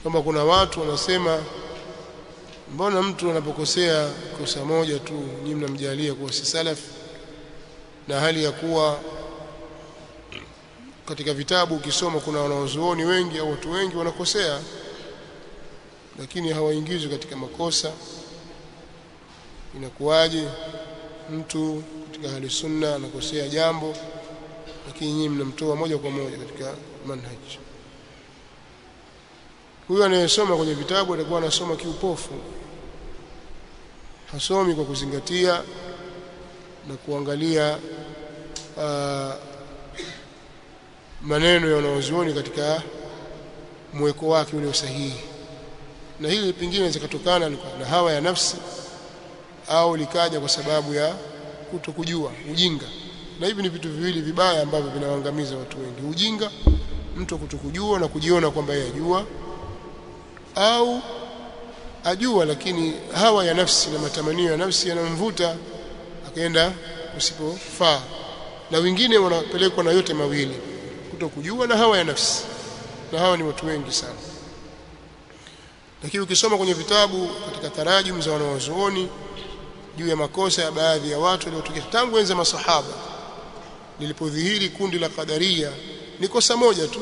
kama kuna watu wanasema mbona mtu anapokosea kosa moja tu nyinyi mnamjalia kuwa si salaf, na hali ya kuwa katika vitabu ukisoma kuna wanazuoni wengi au watu wengi wanakosea lakini hawaingizwi katika makosa. Inakuwaje mtu katika ahli sunna anakosea jambo lakini nyinyi mnamtoa moja kwa moja katika manhaj? Huyo anayesoma kwenye vitabu atakuwa anasoma kiupofu, hasomi kwa kuzingatia na kuangalia maneno ya wanazuoni katika mweko wake ule sahihi. Na hili pingine zikatokana na hawa ya nafsi au likaja kwa sababu ya kutokujua, ujinga. Na hivi ni vitu viwili vibaya ambavyo vinawaangamiza watu wengi: ujinga, mtu kutokujua na kujiona kwamba yeye ajua, au ajua lakini hawa ya nafsi na matamanio ya nafsi yanamvuta akaenda usipofaa. Na wengine wanapelekwa na yote mawili, kutokujua na hawa ya nafsi, na hawa ni watu wengi sana. Lakini ukisoma kwenye vitabu katika tarajum za wanawazuoni juu ya makosa ya baadhi ya watu waliotokea tangu enzi masahaba, lilipodhihiri kundi la Qadariya, ni kosa moja tu.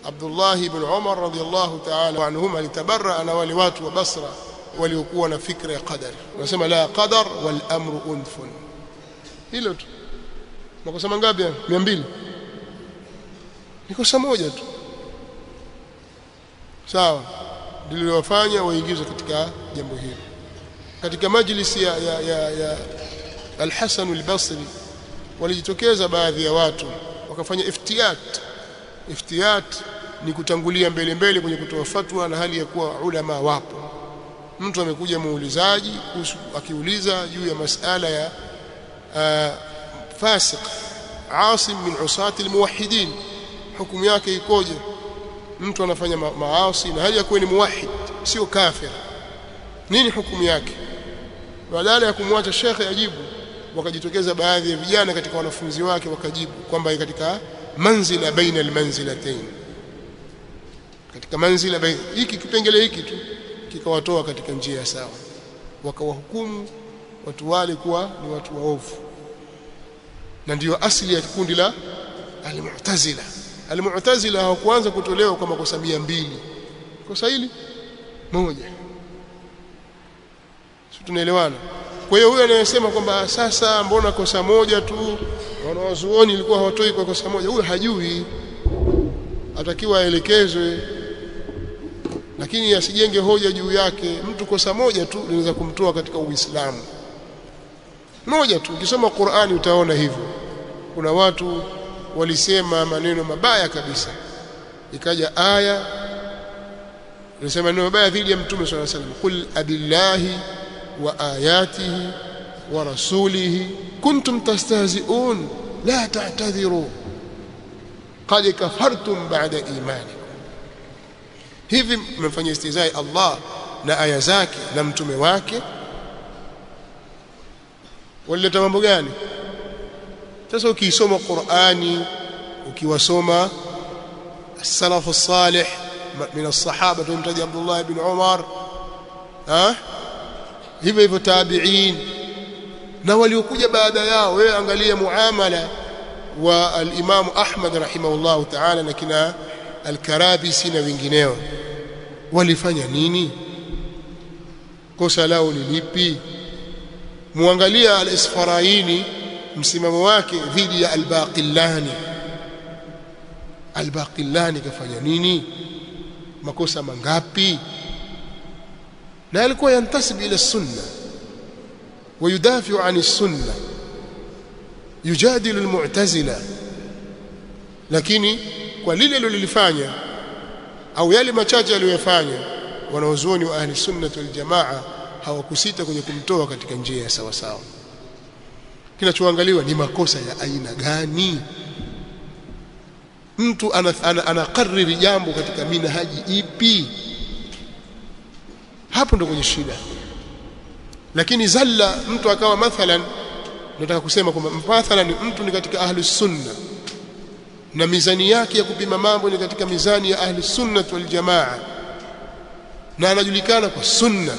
Abdullah ibn Umar radhiyallahu ta'ala anhuma alitabarra na wale watu wa Basra waliokuwa na fikra ya qadar, wanasema la qadar wal amru unfun. Hilo tu. Makosa mangapi? 200. Ni kosa moja tu, sawa, lililowafanya waingizwe katika jambo hili. Katika majlisi ya Al-Hasan al-Basri walijitokeza baadhi ya watu wakafanya iftiyat ni kutangulia mbele kwenye kutoa fatwa na hali ya kuwa ulama wapo. Mtu amekuja muulizaji akiuliza juu ya masala ya fasiq asim min usati almuwahhidin, hukumu yake ikoje? Mtu anafanya maasi na hali ya kuwa ni muwahhid, sio kafir, nini hukumu yake? Badala ya kumwacha shekhe ajibu, wakajitokeza baadhi ya vijana katika wanafunzi wake wakajibu kwamba katika manzila baina almanzilatayn, katika manzila baina hiki kipengele hiki tu kikawatoa katika njia sawa, wakawahukumu watu wale kuwa ni watu waovu. Na ndiyo asili ya kundi la al-Mu'tazila. Al-Mu'tazila hawakuanza kutolewa kwa makosa 200, kosa hili moja. Sisi tunaelewana? Kwa hiyo huyo anayesema kwamba sasa mbona kosa moja tu wanawazuoni ilikuwa hawatoi kwa kosa moja, huyo hajui, atakiwa aelekezwe, lakini asijenge hoja juu yake. Mtu kosa moja tu linaweza kumtoa katika Uislamu, moja tu. Ukisoma Qur'ani utaona hivyo. Kuna watu walisema maneno mabaya kabisa, ikaja aya inasema maneno mabaya dhidi ya Mtume صلى الله عليه وسلم, qul abillahi wa ayatihi wa rasulihi kuntum tastahzi'un la ta'tadhiru qad kafartum ba'da imanikum. Hivi mmefanya istizai Allah na aya zake na mtume wake, walileta mambo gani? Sasa ukisoma Qur'ani, ukiwasoma as-salaf as-salih min as-sahaba, tumtaja Abdullah ibn Umar, hivyo tabi'in na waliokuja baada yao. Wewe angalia muamala wa al-Imam Ahmad rahimahullah ta'ala na kina al-Karabisi na wengineo, walifanya nini? Kosa lao ni lipi? Muangalia al-Isfaraini, msimamo wake dhidi ya al-Baqillani. Al-Baqillani kafanya nini? Makosa mangapi? Na alikuwa yantasib ila sunna wa yudafi'u 'ani sunna, yujadilu al-Mu'tazila, lakini kwa lile alilofanya au yale machache aliyofanya, wanaozuoni wa ahli sunna wal jamaa hawakusita kwenye kumtoa katika njia ya sawa sawa. Kinachoangaliwa ni makosa ya aina gani. Mtu anakariri jambo katika minhaji ipi? Hapo ndo kwenye shida. Lakini zalla mtu akawa mathalan, nataka kusema kwamba mathalan mtu ni katika ahli sunna na mizani yake ya kupima mambo ni katika mizani ya ahli sunna wal jamaa, na anajulikana kwa sunna.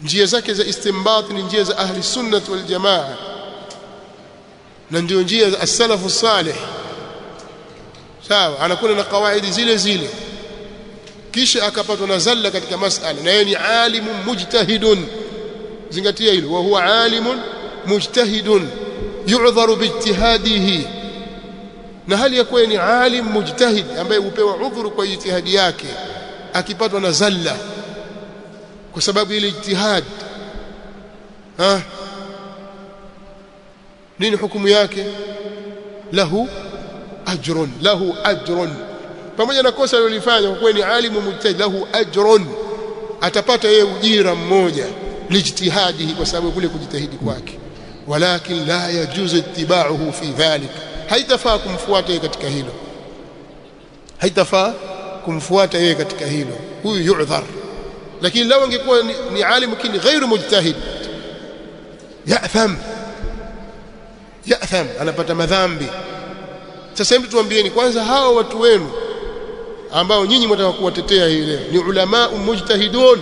Njia zake za istinbat ni njia za ahli sunnah wal jamaa, na ndio njia za as-salafu salih. Sawa, anakuwa na kawaidi zile zile, kisha akapatwa na zalla katika masala, na yeye ni alimun mujtahidun. Zingatia hilo, wa huwa alimun mujtahidun yu'dharu biijtihadihi, na hali ya kuwa ni alim mujtahid ambaye hupewa udhuru kwa ijtihadi yake, akipatwa na zalla kwa sababu ile ijtihad, nini hukumu yake? Lahu ajrun, pamoja na kosa alilofanya, kwa kuwa ni alimu mujtahid, lahu ajrun, atapata yeye ujira mmoja lijtihadihi, kwa sababu kule kujitahidi kwake. Walakin la yajuzu ittiba'uhu fi dhalik, haitafaa kumfuata yeye katika hilo, haitafaa kumfuata yeye katika hilo, huyu yu'dhar. Lakini lao angekuwa ni alimu lakini ghairu mujtahid, ya'tham, anapata madhambi. Sasa hebu tuambieni kwanza, hao watu wenu ambao nyinyi mtaka kuwatetea hii leo ni ulama mujtahidun.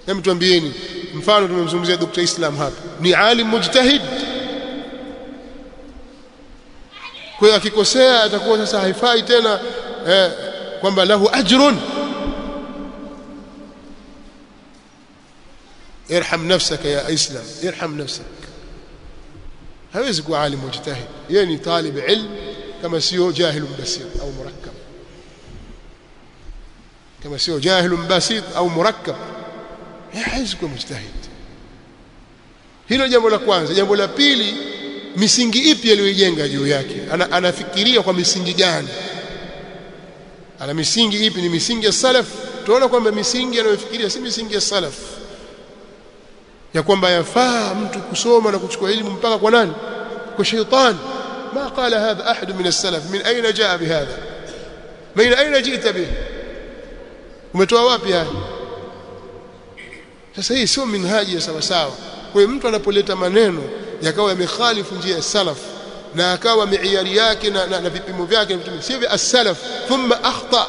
Hebu tuambieni, mfano tumemzungumzia Dr. Islam hapa, ni alim mujtahid. Kwa hiyo akikosea atakuwa sasa haifai tena kwamba lahu ajrun. irham nafsaka ya Islam, irham nafsak. hawezi kuwa alim mujtahid, yeye ni talib ilm kama sio jahilun basit au murakkab, kama sio jahilun basit au murakkab, hawezi kuwa mujtahid. Hilo jambo la kwanza. Jambo la pili, misingi ipi aliyojenga juu yake? Anafikiria kwa misingi gani? Ana misingi ipi? Ni misingi ya salaf? Tunaona kwamba misingi anayofikiria si misingi ya salaf, ya kwamba yafaa mtu kusoma na kuchukua elimu mpaka kwa nani? Kwa shaytan. ما قال هذا أحد من السلف. من أين جاء بهذا؟ من أين جئت به؟ umetoa wapi haya? Sasa hii sio minhaji ya sawa sawa. Kwa hiyo mtu anapoleta maneno yakawa yamekhalifu njia ya salaf na akawa miiari yake na vipimo vyake sio vya as-salaf, thumma akhta.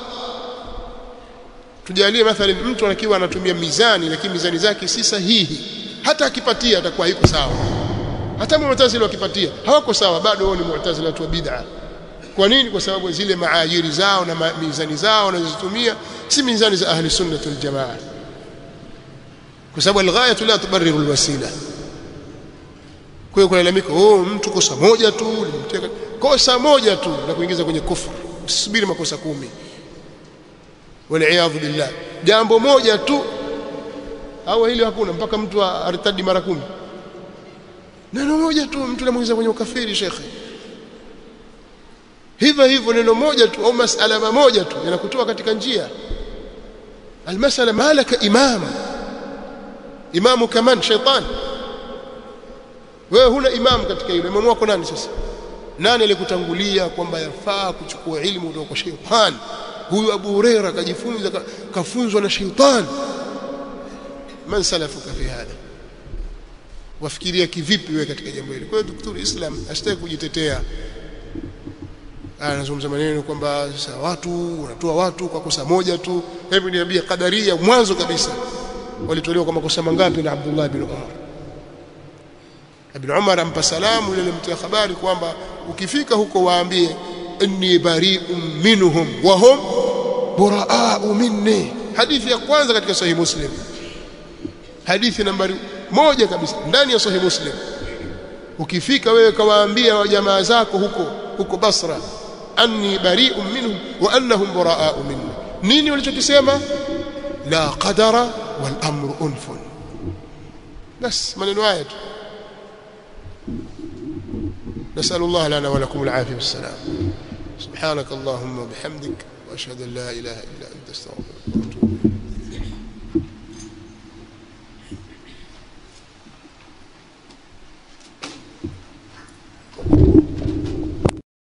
Tujalie mathalan mtu anakiwa anatumia mizani lakini mizani zake si sahihi, hata akipatia atakuwa haiko sawa. Hata mu'tazila wakipatia hawako sawa, bado wao ni mu'tazila tu bid'a. Kwa nini? Kwa sababu zile maajiri zao na mizani zao wanazotumia si mizani za ahli sunnah wal jamaa, kwa sababu al-ghayatu la tubarriru al-wasila. Kwa hiyo kulalamika mtu kosa moja tu limteka, kosa moja tu na kuingiza kwenye kufuru, usubiri makosa 10. Wal-iyadhu billah, jambo moja tu au hili hakuna mpaka mtu artadi mara 10. Neno moja tu mtu anamuingiza kwenye ukafiri shekhi. Hivyo neno moja tu au masala moja tu yanakutoa katika njia. Almasala malaka imamu kaman shaytan. Wewe huna imam katika hilo. Imamu wako nani sasa? Nani alikutangulia kwamba yafaa kuchukua elimu kutoka kwa shaytan? Huyu Abu Huraira kafunzwa na shaytan. Man salafuka fi hadha? Wafikiria kivipi wewe katika jambo hili? Kwa hiyo Dr. Islam asitaki kujitetea. Anazungumza maneno kwamba sasa watu wanatoa watu kwa kosa moja tu. Hebu niambie, Qadaria mwanzo kabisa walitolewa kwa makosa mangapi na Abdullah ibn Umar? Ibn Umar ampa salamu yule mtu habari kwamba ukifika huko waambie inni bari'un minhum wa hum buraa'u minni. Hadithi ya kwanza katika Sahih Muslim, hadithi nambari 1 kabisa ndani ya Sahih Muslim. Ukifika wewe kawaambia wa jamaa zako huko Basra, anni bari'un minhum wa annahum buraa'u minni. Nini walichokisema? La qadara wal amru unfun. bas maneno haya tu. نسأل الله لنا ولكم العافية والسلام. سبحانك اللهم وبحمدك وأشهد أن لا إله إلا أنت استغفرك وأتوب إليك.